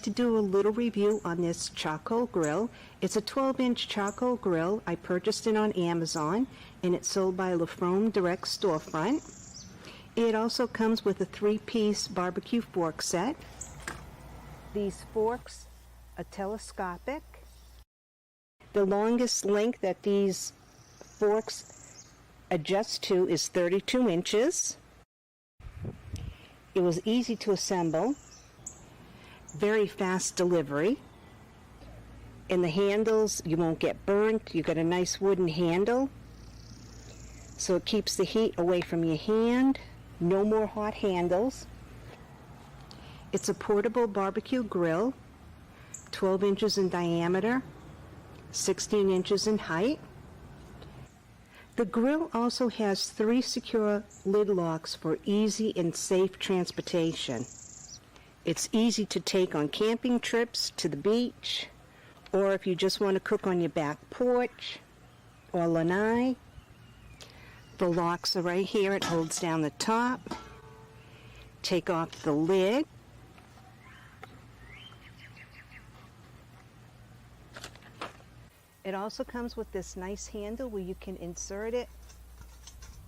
To do a little review on this charcoal grill. It's a 12-inch charcoal grill. I purchased it on Amazon, and it's sold by Lefroom direct storefront. It also comes with a 3-piece barbecue fork set. These forks are telescopic. The longest length that these forks adjust to is 32 inches. It was easy to assemble. Very fast delivery. And the handles, you won't get burnt. You got a nice wooden handle, so it keeps the heat away from your hand. No more hot handles. It's a portable barbecue grill, 12 inches in diameter, 16 inches in height. The grill also has 3 secure lid locks for easy and safe transportation. It's easy to take on camping trips to the beach, or if you just want to cook on your back porch or lanai. The locks are right here. It holds down the top. Take off the lid. It also comes with this nice handle where you can insert it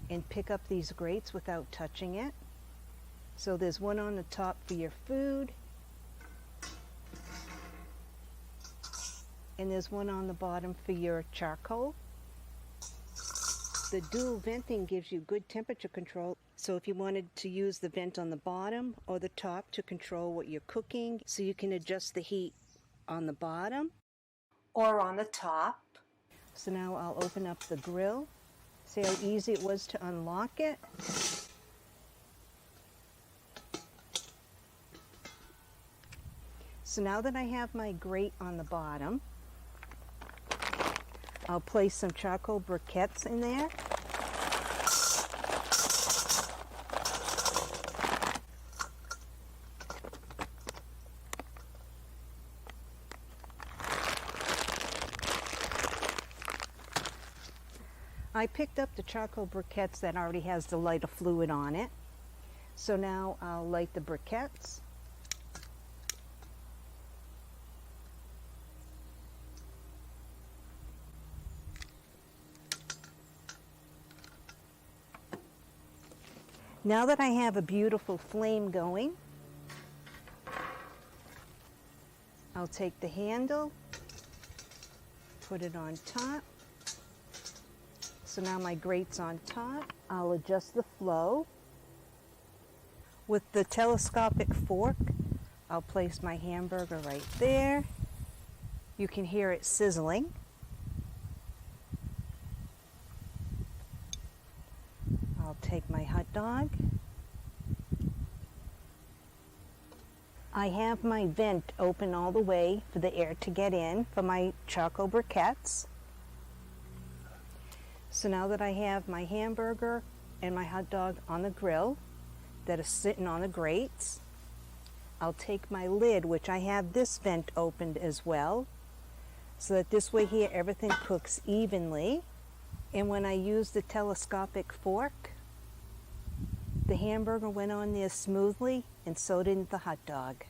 and pick up these grates without touching it. So there's one on the top for your food, and there's one on the bottom for your charcoal. The dual venting gives you good temperature control, so if you wanted to use the vent on the bottom or the top to control what you're cooking, so you can adjust the heat on the bottom or on the top. So now I'll open up the grill. See how easy it was to unlock it? So now that I have my grate on the bottom, I'll place some charcoal briquettes in there. I picked up the charcoal briquettes that already has the lighter fluid on it. So now I'll light the briquettes. Now that I have a beautiful flame going, I'll take the handle, put it on top. So now my grate's on top. I'll adjust the flow. With the telescopic fork, I'll place my hamburger right there. You can hear it sizzling. I'll take my hot dog. I have my vent open all the way for the air to get in for my charcoal briquettes. So now that I have my hamburger and my hot dog on the grill that is sitting on the grates, I'll take my lid, which I have this vent opened as well, so that this way here everything cooks evenly. And when I use the telescopic fork, the hamburger went on there smoothly, and so did the hot dog.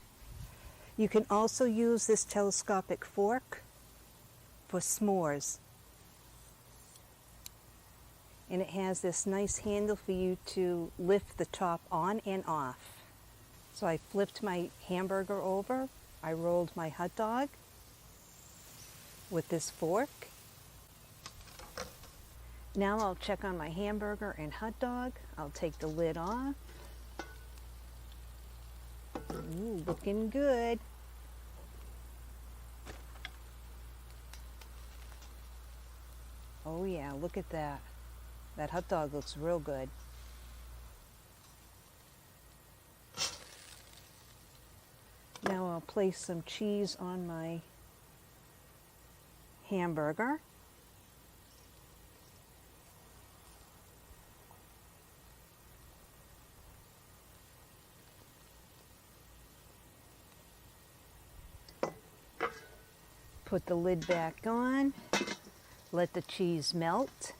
You can also use this telescopic fork for s'mores. And it has this nice handle for you to lift the top on and off. So I flipped my hamburger over, I rolled my hot dog with this fork. Now I'll check on my hamburger and hot dog. I'll take the lid off. Ooh, looking good. Oh yeah, look at that. That hot dog looks real good. Now I'll place some cheese on my hamburger. Put the lid back on. Let the cheese melt.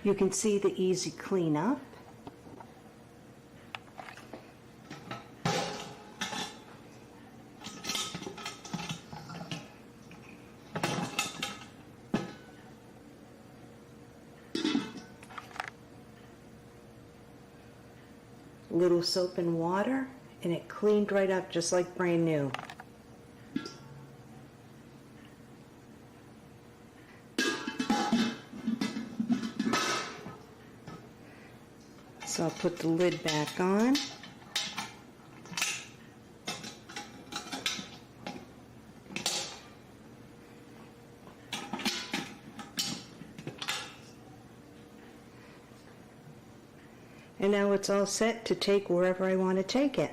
You can see the easy cleanup. Little soap and water, and it cleaned right up just like brand new. So I'll put the lid back on. And now it's all set to take wherever I want to take it.